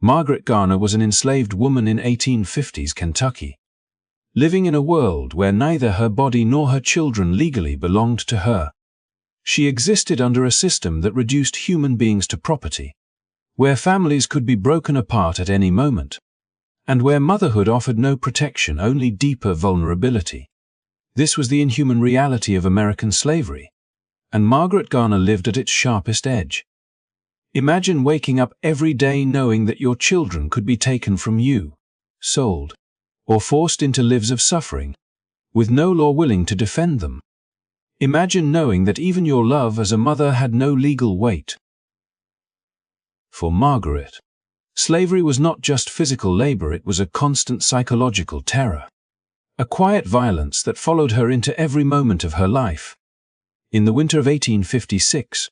Margaret Garner was an enslaved woman in 1850s Kentucky, living in a world where neither her body nor her children legally belonged to her. She existed under a system that reduced human beings to property, where families could be broken apart at any moment, and where motherhood offered no protection, only deeper vulnerability. This was the inhuman reality of American slavery, and Margaret Garner lived at its sharpest edge. Imagine waking up every day knowing that your children could be taken from you, sold, or forced into lives of suffering, with no law willing to defend them. Imagine knowing that even your love as a mother had no legal weight. For Margaret, slavery was not just physical labor, it was a constant psychological terror, a quiet violence that followed her into every moment of her life. In the winter of 1856,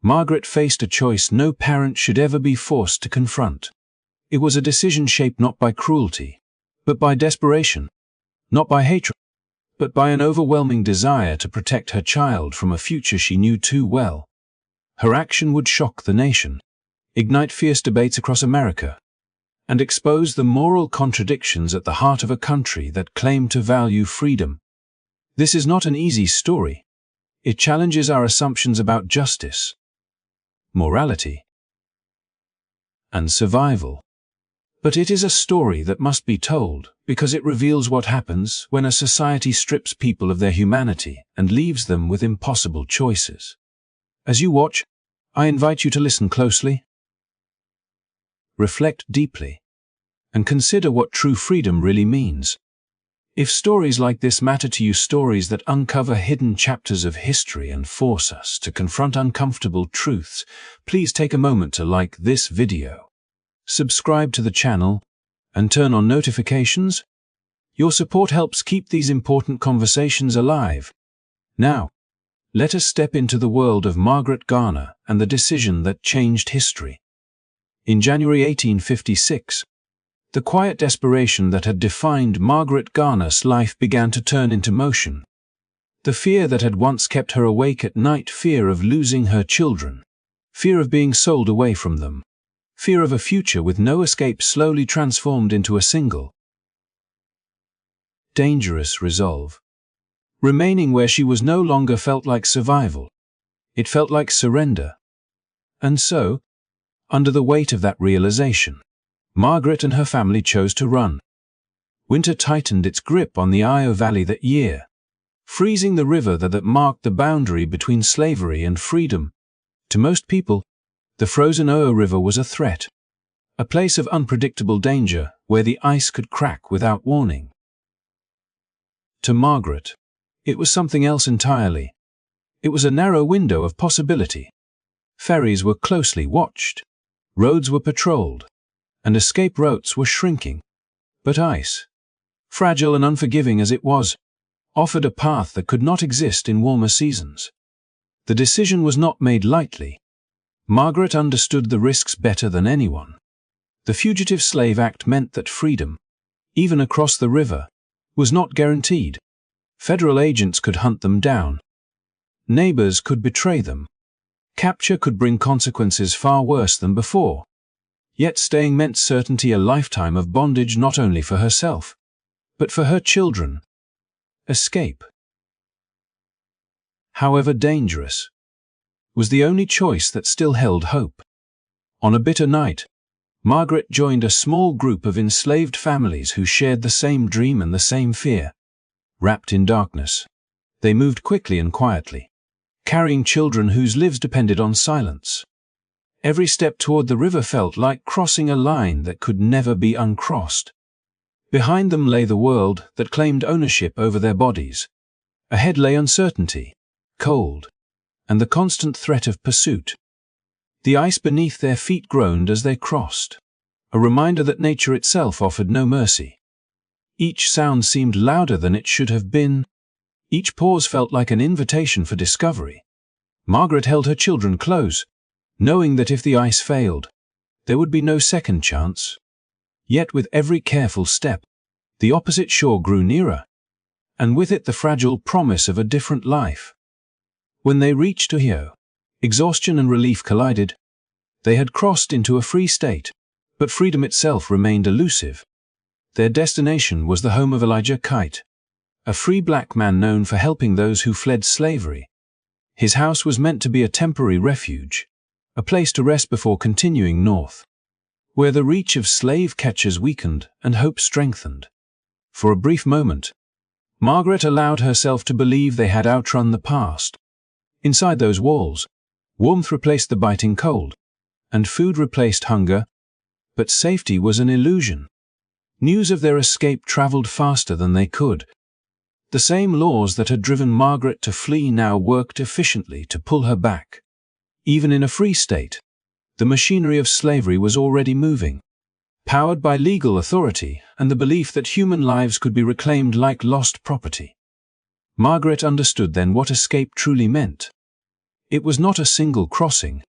Margaret faced a choice no parent should ever be forced to confront. It was a decision shaped not by cruelty, but by desperation, not by hatred, but by an overwhelming desire to protect her child from a future she knew too well. Her action would shock the nation, ignite fierce debates across America, and expose the moral contradictions at the heart of a country that claimed to value freedom. This is not an easy story. It challenges our assumptions about justice, morality, and survival. But it is a story that must be told, because it reveals what happens when a society strips people of their humanity and leaves them with impossible choices. As you watch, I invite you to listen closely, reflect deeply, and consider what true freedom really means. If stories like this matter to you, stories that uncover hidden chapters of history and force us to confront uncomfortable truths, please take a moment to like this video, subscribe to the channel, and turn on notifications. Your support helps keep these important conversations alive. Now, let us step into the world of Margaret Garner and the decision that changed history. In January 1856, the quiet desperation that had defined Margaret Garner's life began to turn into motion. The fear that had once kept her awake at night, fear of losing her children, fear of being sold away from them, fear of a future with no escape, slowly transformed into a single, dangerous resolve. Remaining where she was no longer felt like survival. It felt like surrender. And so, under the weight of that realization, Margaret and her family chose to run. Winter tightened its grip on the Ohio Valley that year, freezing the river that marked the boundary between slavery and freedom. To most people, the frozen Ohio River was a threat, a place of unpredictable danger where the ice could crack without warning. To Margaret, it was something else entirely. It was a narrow window of possibility. Ferries were closely watched, roads were patrolled, and escape routes were shrinking. But ice, fragile and unforgiving as it was, offered a path that could not exist in warmer seasons. The decision was not made lightly. Margaret understood the risks better than anyone. The Fugitive Slave Act meant that freedom, even across the river, was not guaranteed. Federal agents could hunt them down. Neighbors could betray them. Capture could bring consequences far worse than before. Yet staying meant certainty, a lifetime of bondage not only for herself, but for her children. Escape, however dangerous, was the only choice that still held hope. On a bitter night, Margaret joined a small group of enslaved families who shared the same dream and the same fear. Wrapped in darkness, they moved quickly and quietly, carrying children whose lives depended on silence. Every step toward the river felt like crossing a line that could never be uncrossed. Behind them lay the world that claimed ownership over their bodies. Ahead lay uncertainty, cold, and the constant threat of pursuit. The ice beneath their feet groaned as they crossed, a reminder that nature itself offered no mercy. Each sound seemed louder than it should have been. Each pause felt like an invitation for discovery. Margaret held her children close, knowing that if the ice failed, there would be no second chance. Yet with every careful step, the opposite shore grew nearer, and with it the fragile promise of a different life. When they reached Ohio, exhaustion and relief collided. They had crossed into a free state, But freedom itself remained elusive. Their destination was the home of Elijah Kite, a free black man known for helping those who fled slavery. His house was meant to be a temporary refuge, a place to rest before continuing north, where the reach of slave catchers weakened and hope strengthened. For a brief moment, Margaret allowed herself to believe they had outrun the past. Inside those walls, warmth replaced the biting cold, and food replaced hunger, but safety was an illusion. News of their escape traveled faster than they could. The same laws that had driven Margaret to flee now worked efficiently to pull her back. Even in a free state, the machinery of slavery was already moving, powered by legal authority and the belief that human lives could be reclaimed like lost property. Margaret understood then what escape truly meant. It was not a single crossing,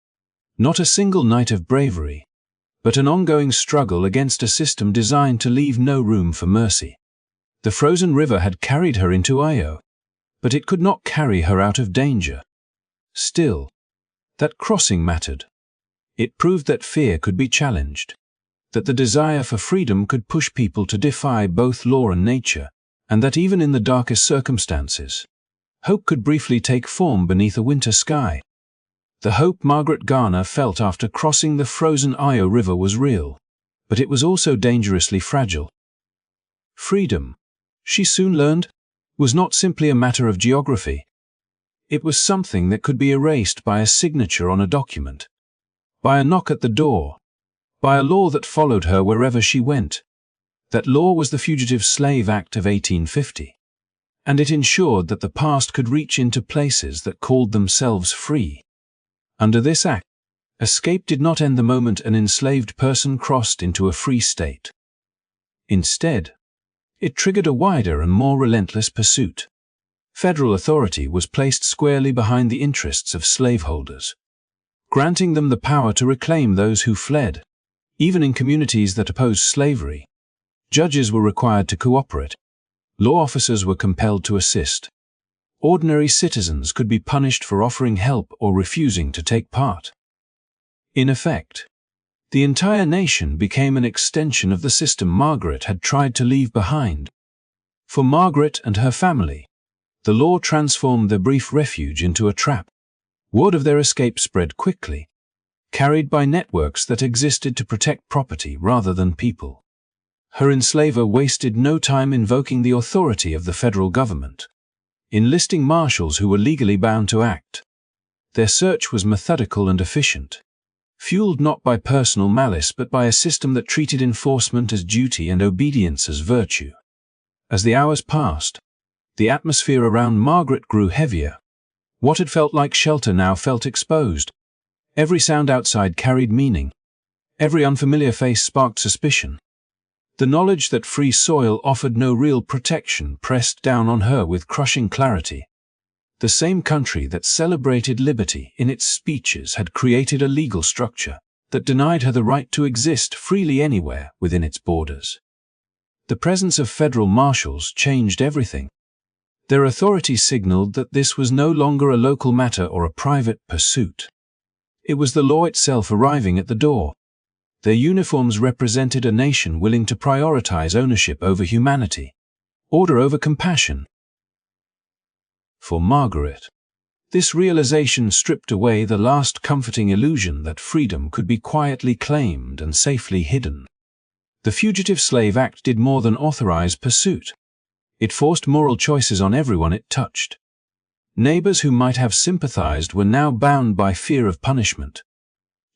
not a single night of bravery, but an ongoing struggle against a system designed to leave no room for mercy. The frozen river had carried her into Io, but it could not carry her out of danger. Still, that crossing mattered. It proved that fear could be challenged, that the desire for freedom could push people to defy both law and nature, and that even in the darkest circumstances, hope could briefly take form beneath a winter sky. The hope Margaret Garner felt after crossing the frozen Io River was real, but it was also dangerously fragile. Freedom, she soon learned, was not simply a matter of geography. It was something that could be erased by a signature on a document, by a knock at the door, by a law that followed her wherever she went. That law was the Fugitive Slave Act of 1850, and it ensured that the past could reach into places that called themselves free. Under this act, escape did not end the moment an enslaved person crossed into a free state. Instead, it triggered a wider and more relentless pursuit. Federal authority was placed squarely behind the interests of slaveholders, granting them the power to reclaim those who fled. Even in communities that opposed slavery, judges were required to cooperate. Law officers were compelled to assist. Ordinary citizens could be punished for offering help or refusing to take part. In effect, the entire nation became an extension of the system Margaret had tried to leave behind. For Margaret and her family, the law transformed their brief refuge into a trap. Word of their escape spread quickly, carried by networks that existed to protect property rather than people. Her enslaver wasted no time invoking the authority of the federal government, enlisting marshals who were legally bound to act. Their search was methodical and efficient, fueled not by personal malice but by a system that treated enforcement as duty and obedience as virtue. As the hours passed, the atmosphere around Margaret grew heavier. What had felt like shelter now felt exposed. Every sound outside carried meaning. Every unfamiliar face sparked suspicion. The knowledge that free soil offered no real protection pressed down on her with crushing clarity. The same country that celebrated liberty in its speeches had created a legal structure that denied her the right to exist freely anywhere within its borders. The presence of federal marshals changed everything. Their authority signaled that this was no longer a local matter or a private pursuit. It was the law itself arriving at the door. Their uniforms represented a nation willing to prioritize ownership over humanity, order over compassion. For Margaret, this realization stripped away the last comforting illusion that freedom could be quietly claimed and safely hidden. The Fugitive Slave Act did more than authorize pursuit. It forced moral choices on everyone it touched. Neighbors who might have sympathized were now bound by fear of punishment.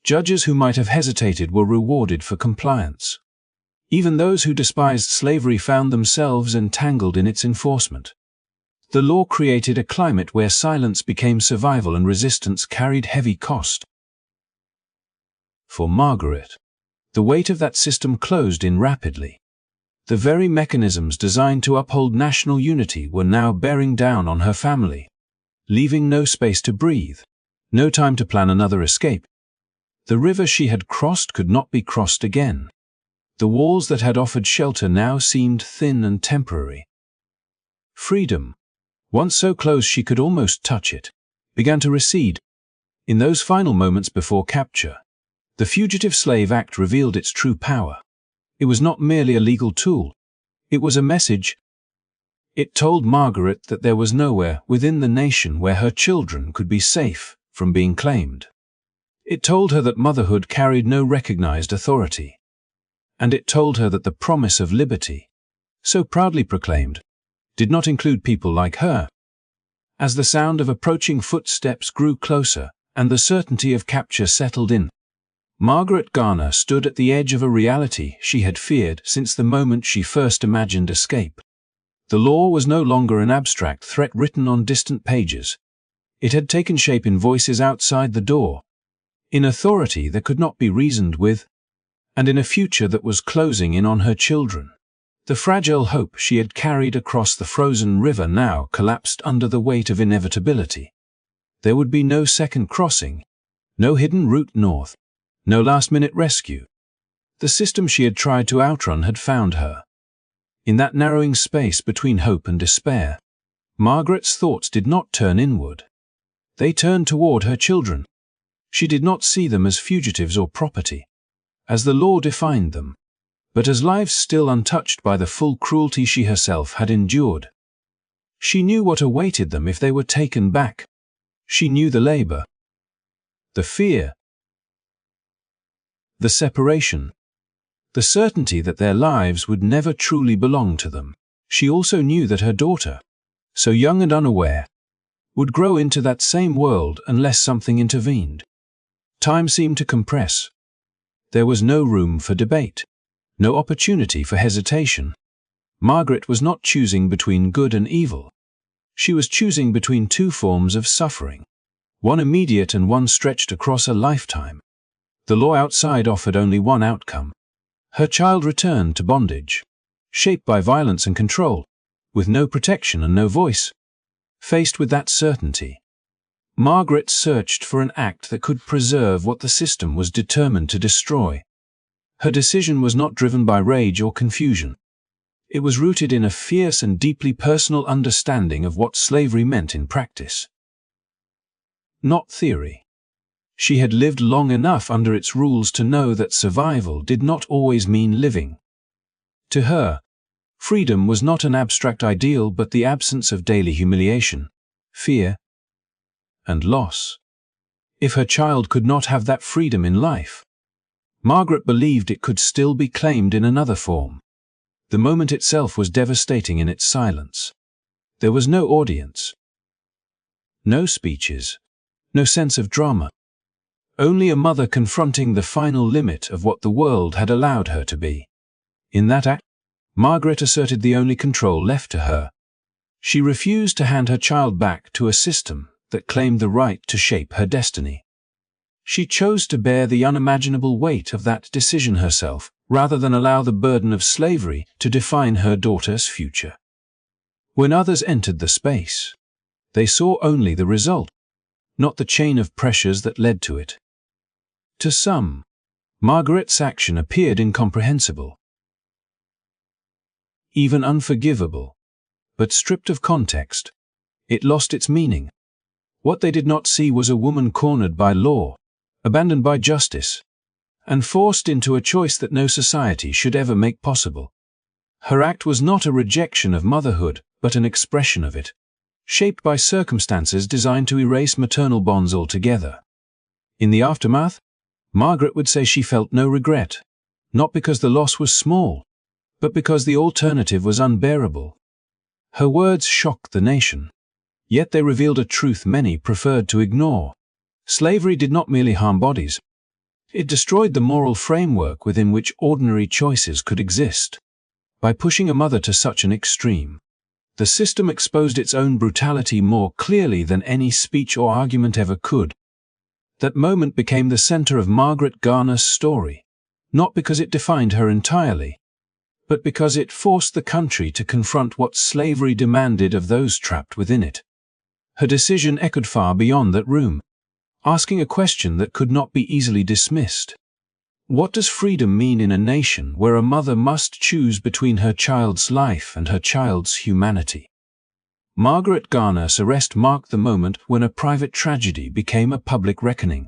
Judges who might have hesitated were rewarded for compliance. Even those who despised slavery found themselves entangled in its enforcement. The law created a climate where silence became survival and resistance carried heavy cost. For Margaret, the weight of that system closed in rapidly. The very mechanisms designed to uphold national unity were now bearing down on her family, leaving no space to breathe, no time to plan another escape. The river she had crossed could not be crossed again. The walls that had offered shelter now seemed thin and temporary. Freedom, once so close she could almost touch it, began to recede. In those final moments before capture, The Fugitive Slave Act revealed its true power. It was not merely a legal tool. It was a message. It told Margaret that there was nowhere within the nation where her children could be safe from being claimed. It told her that motherhood carried no recognized authority. And it told her that the promise of liberty, so proudly proclaimed, did not include people like her. As the sound of approaching footsteps grew closer and the certainty of capture settled in, Margaret Garner stood at the edge of a reality she had feared since the moment she first imagined escape. The law was no longer an abstract threat written on distant pages. It had taken shape in voices outside the door, in authority that could not be reasoned with, and in a future that was closing in on her children. The fragile hope she had carried across the frozen river now collapsed under the weight of inevitability. There would be no second crossing, no hidden route north, no last-minute rescue. The system she had tried to outrun had found her. In that narrowing space between hope and despair, Margaret's thoughts did not turn inward. They turned toward her children. She did not see them as fugitives or property, as the law defined them, but as lives still untouched by the full cruelty she herself had endured. She knew what awaited them if they were taken back. She knew the labor, the fear, the separation, the certainty that their lives would never truly belong to them. She also knew that her daughter, so young and unaware, would grow into that same world unless something intervened. Time seemed to compress. There was no room for debate, no opportunity for hesitation. Margaret was not choosing between good and evil. She was choosing between two forms of suffering, one immediate and one stretched across a lifetime. The law outside offered only one outcome. Her child returned to bondage, shaped by violence and control, with no protection and no voice. Faced with that certainty, Margaret searched for an act that could preserve what the system was determined to destroy. Her decision was not driven by rage or confusion. It was rooted in a fierce and deeply personal understanding of what slavery meant in practice, not theory. She had lived long enough under its rules to know that survival did not always mean living. To her, freedom was not an abstract ideal but the absence of daily humiliation, fear, and loss. If her child could not have that freedom in life, Margaret believed it could still be claimed in another form. The moment itself was devastating in its silence. There was no audience, no speeches, no sense of drama. Only a mother confronting the final limit of what the world had allowed her to be. In that act, Margaret asserted the only control left to her. She refused to hand her child back to a system that claimed the right to shape her destiny. She chose to bear the unimaginable weight of that decision herself, rather than allow the burden of slavery to define her daughter's future. When others entered the space, they saw only the result, not the chain of pressures that led to it. To some, Margaret's action appeared incomprehensible, even unforgivable, but stripped of context, it lost its meaning. What they did not see was a woman cornered by law, abandoned by justice, and forced into a choice that no society should ever make possible. Her act was not a rejection of motherhood, but an expression of it, shaped by circumstances designed to erase maternal bonds altogether. In the aftermath, Margaret would say she felt no regret, not because the loss was small, but because the alternative was unbearable. Her words shocked the nation, yet they revealed a truth many preferred to ignore. Slavery did not merely harm bodies. It destroyed the moral framework within which ordinary choices could exist. By pushing a mother to such an extreme, the system exposed its own brutality more clearly than any speech or argument ever could. That moment became the center of Margaret Garner's story, not because it defined her entirely, but because it forced the country to confront what slavery demanded of those trapped within it. Her decision echoed far beyond that room, asking a question that could not be easily dismissed. What does freedom mean in a nation where a mother must choose between her child's life and her child's humanity? Margaret Garner's arrest marked the moment when a private tragedy became a public reckoning.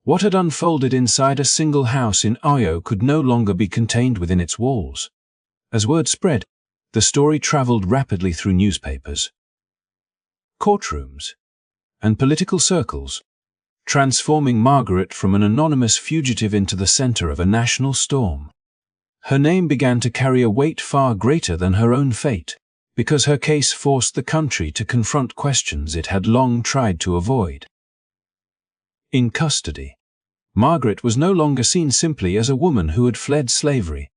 What had unfolded inside a single house in Ohio could no longer be contained within its walls. As word spread, the story traveled rapidly through newspapers, courtrooms, and political circles, transforming Margaret from an anonymous fugitive into the center of a national storm. Her name began to carry a weight far greater than her own fate, because her case forced the country to confront questions it had long tried to avoid. In custody, Margaret was no longer seen simply as a woman who had fled slavery.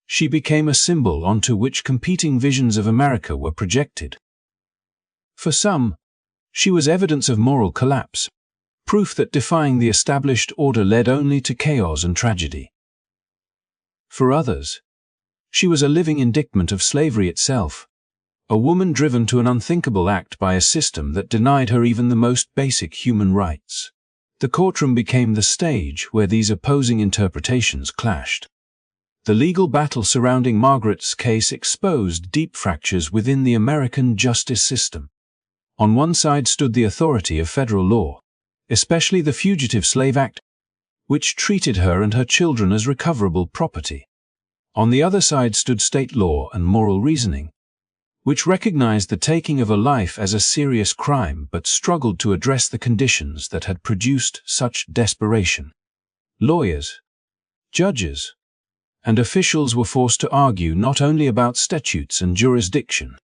She became a symbol onto which competing visions of America were projected. For some, she was evidence of moral collapse, proof that defying the established order led only to chaos and tragedy. For others, she was a living indictment of slavery itself, a woman driven to an unthinkable act by a system that denied her even the most basic human rights. The courtroom became the stage where these opposing interpretations clashed. The legal battle surrounding Margaret's case exposed deep fractures within the American justice system. On one side stood the authority of federal law, especially the Fugitive Slave Act, which treated her and her children as recoverable property. On the other side stood state law and moral reasoning, which recognized the taking of a life as a serious crime but struggled to address the conditions that had produced such desperation. Lawyers, judges, and officials were forced to argue not only about statutes and jurisdiction,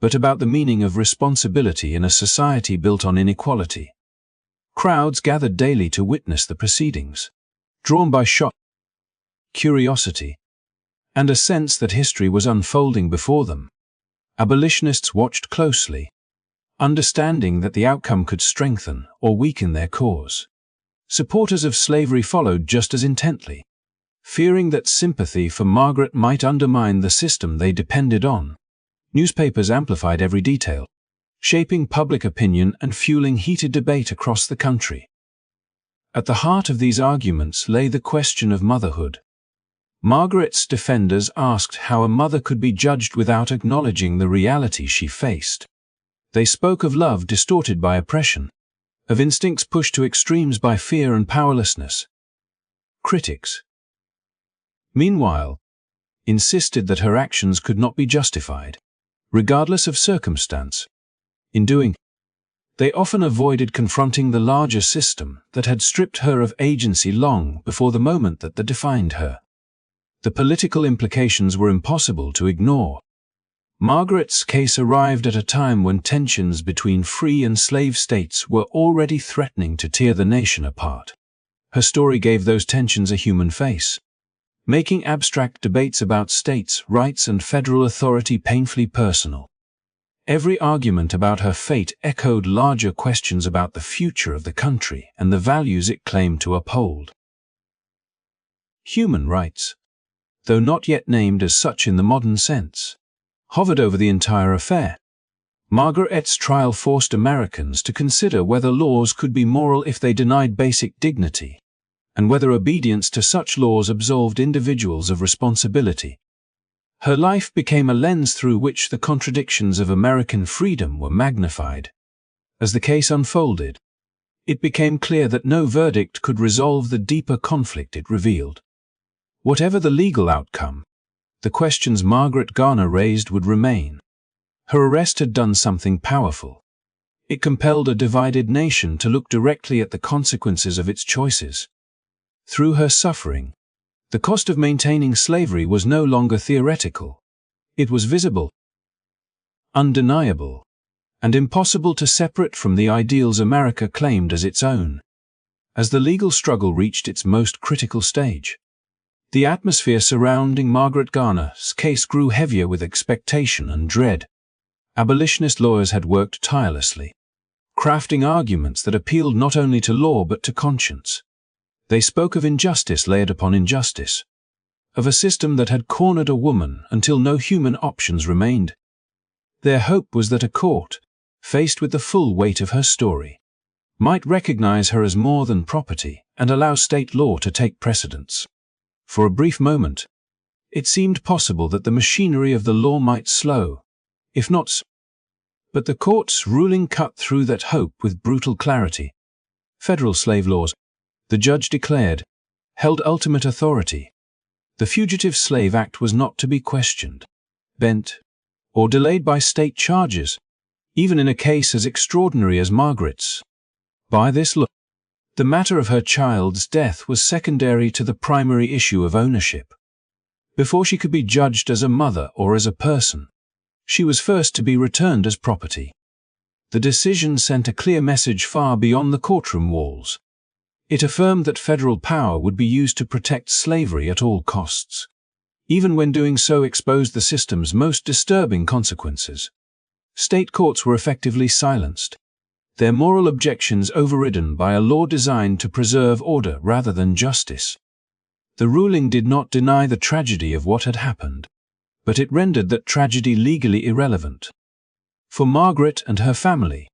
but about the meaning of responsibility in a society built on inequality. Crowds gathered daily to witness the proceedings, drawn by shock, curiosity, and a sense that history was unfolding before them. Abolitionists watched closely, understanding that the outcome could strengthen or weaken their cause. Supporters of slavery followed just as intently, fearing that sympathy for Margaret might undermine the system they depended on. Newspapers amplified every detail, shaping public opinion and fueling heated debate across the country. At the heart of these arguments lay the question of motherhood. Margaret's defenders asked how a mother could be judged without acknowledging the reality she faced. They spoke of love distorted by oppression, of instincts pushed to extremes by fear and powerlessness. Critics, meanwhile, insisted that her actions could not be justified, regardless of circumstance. In doing, they often avoided confronting the larger system that had stripped her of agency long before the moment that defined her. The political implications were impossible to ignore. Margaret's case arrived at a time when tensions between free and slave states were already threatening to tear the nation apart. Her story gave those tensions a human face, making abstract debates about states' rights and federal authority painfully personal. Every argument about her fate echoed larger questions about the future of the country and the values it claimed to uphold. Human rights, though not yet named as such in the modern sense, hovered over the entire affair. Margaret's trial forced Americans to consider whether laws could be moral if they denied basic dignity, and whether obedience to such laws absolved individuals of responsibility. Her life became a lens through which the contradictions of American freedom were magnified. As the case unfolded, it became clear that no verdict could resolve the deeper conflict it revealed. Whatever the legal outcome, the questions Margaret Garner raised would remain. Her arrest had done something powerful. It compelled a divided nation to look directly at the consequences of its choices. Through her suffering, the cost of maintaining slavery was no longer theoretical. It was visible, undeniable, and impossible to separate from the ideals America claimed as its own. As the legal struggle reached its most critical stage, the atmosphere surrounding Margaret Garner's case grew heavier with expectation and dread. Abolitionist lawyers had worked tirelessly, crafting arguments that appealed not only to law but to conscience. They spoke of injustice layered upon injustice, of a system that had cornered a woman until no human options remained. Their hope was that a court, faced with the full weight of her story, might recognize her as more than property and allow state law to take precedence. For a brief moment, it seemed possible that the machinery of the law might slow, if not, but the court's ruling cut through that hope with brutal clarity. Federal slave laws, the judge declared, held ultimate authority. The Fugitive Slave Act was not to be questioned, bent, or delayed by state charges, even in a case as extraordinary as Margaret's. By this law, the matter of her child's death was secondary to the primary issue of ownership. Before she could be judged as a mother or as a person, she was first to be returned as property. The decision sent a clear message far beyond the courtroom walls. It affirmed that federal power would be used to protect slavery at all costs, even when doing so exposed the system's most disturbing consequences. State courts were effectively silenced, their moral objections overridden by a law designed to preserve order rather than justice. The ruling did not deny the tragedy of what had happened, but it rendered that tragedy legally irrelevant. For Margaret and her family,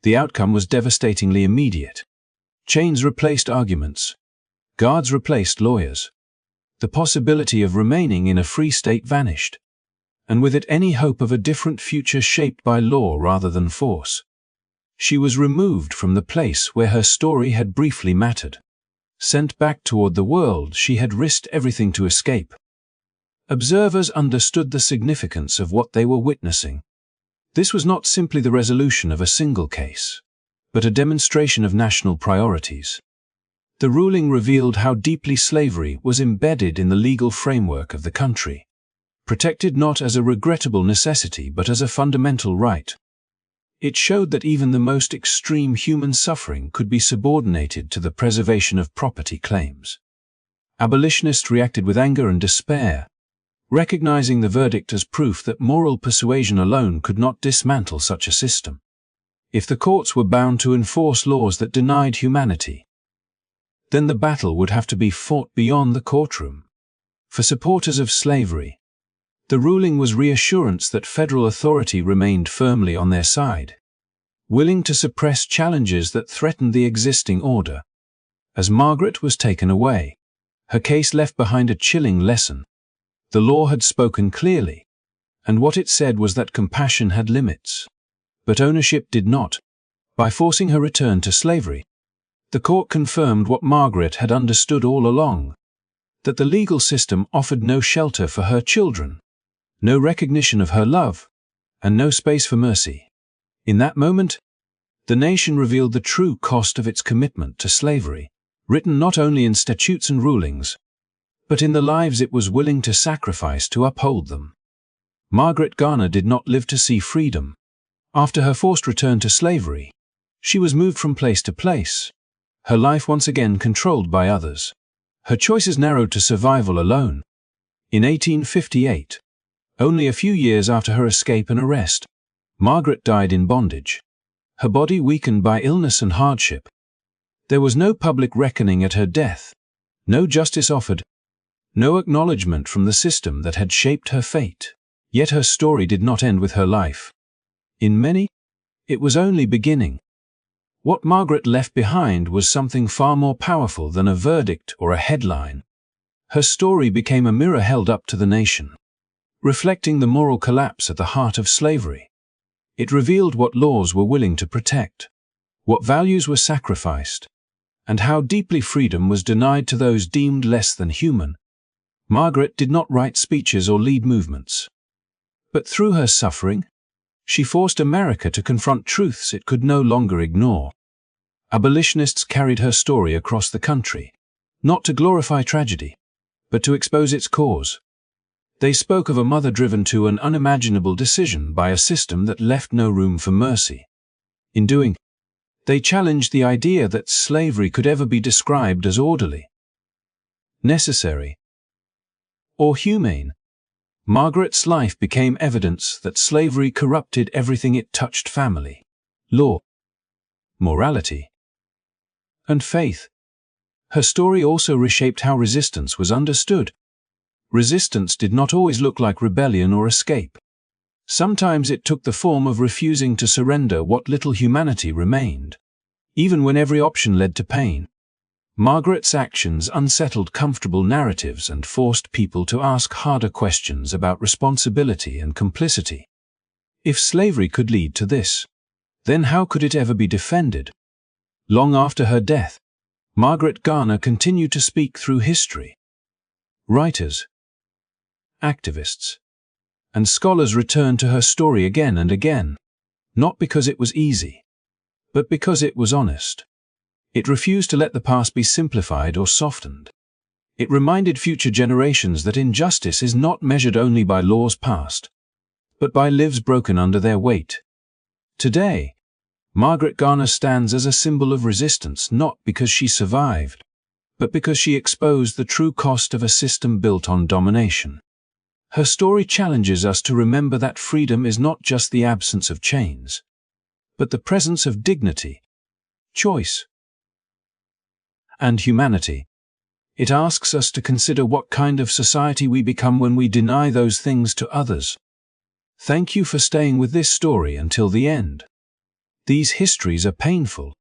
the outcome was devastatingly immediate. Chains replaced arguments. Guards replaced lawyers. The possibility of remaining in a free state vanished, and with it any hope of a different future shaped by law rather than force. She was removed from the place where her story had briefly mattered, sent back toward the world she had risked everything to escape. Observers understood the significance of what they were witnessing. This was not simply the resolution of a single case, but a demonstration of national priorities. The ruling revealed how deeply slavery was embedded in the legal framework of the country, protected not as a regrettable necessity but as a fundamental right. It showed that even the most extreme human suffering could be subordinated to the preservation of property claims. Abolitionists reacted with anger and despair, recognizing the verdict as proof that moral persuasion alone could not dismantle such a system. If the courts were bound to enforce laws that denied humanity, then the battle would have to be fought beyond the courtroom. For supporters of slavery, the ruling was reassurance that federal authority remained firmly on their side, willing to suppress challenges that threatened the existing order. As Margaret was taken away, her case left behind a chilling lesson. The law had spoken clearly, and what it said was that compassion had limits. But ownership did not. By forcing her return to slavery, the court confirmed what Margaret had understood all along, that the legal system offered no shelter for her children, no recognition of her love, and no space for mercy. In that moment, the nation revealed the true cost of its commitment to slavery, written not only in statutes and rulings, but in the lives it was willing to sacrifice to uphold them. Margaret Garner did not live to see freedom. After her forced return to slavery, she was moved from place to place, her life once again controlled by others, her choices narrowed to survival alone. In 1858, only a few years after her escape and arrest, Margaret died in bondage, her body weakened by illness and hardship. There was no public reckoning at her death, no justice offered, no acknowledgement from the system that had shaped her fate. Yet her story did not end with her life. In many, it was only beginning. What Margaret left behind was something far more powerful than a verdict or a headline. Her story became a mirror held up to the nation, reflecting the moral collapse at the heart of slavery. It revealed what laws were willing to protect, what values were sacrificed, and how deeply freedom was denied to those deemed less than human. Margaret did not write speeches or lead movements, but through her suffering, she forced America to confront truths it could no longer ignore. Abolitionists carried her story across the country, not to glorify tragedy, but to expose its cause. They spoke of a mother driven to an unimaginable decision by a system that left no room for mercy. In doing, they challenged the idea that slavery could ever be described as orderly, necessary, or humane. Margaret's life became evidence that slavery corrupted everything it touched: family, law, morality, and faith. Her story also reshaped how resistance was understood. Resistance did not always look like rebellion or escape. Sometimes it took the form of refusing to surrender what little humanity remained, even when every option led to pain. Margaret's actions unsettled comfortable narratives and forced people to ask harder questions about responsibility and complicity. If slavery could lead to this, then how could it ever be defended? Long after her death, Margaret Garner continued to speak through history. Writers, activists, and scholars returned to her story again and again, not because it was easy, but because it was honest. It refused to let the past be simplified or softened. It reminded future generations that injustice is not measured only by laws passed, but by lives broken under their weight. Today, Margaret Garner stands as a symbol of resistance, not because she survived, but because she exposed the true cost of a system built on domination. Her story challenges us to remember that freedom is not just the absence of chains, but the presence of dignity, choice, and humanity. It asks us to consider what kind of society we become when we deny those things to others. Thank you for staying with this story until the end. These histories are painful,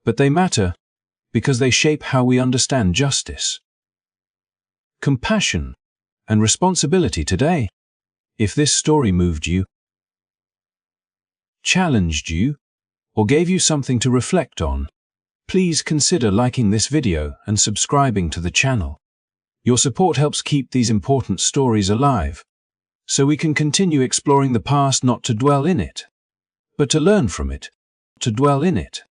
but they matter because they shape how we understand justice, compassion, and responsibility today. If this story moved you, challenged you, or gave you something to reflect on, please consider liking this video and subscribing to the channel. Your support helps keep these important stories alive, so we can continue exploring the past, not to dwell in it, but to learn from it, to dwell in it.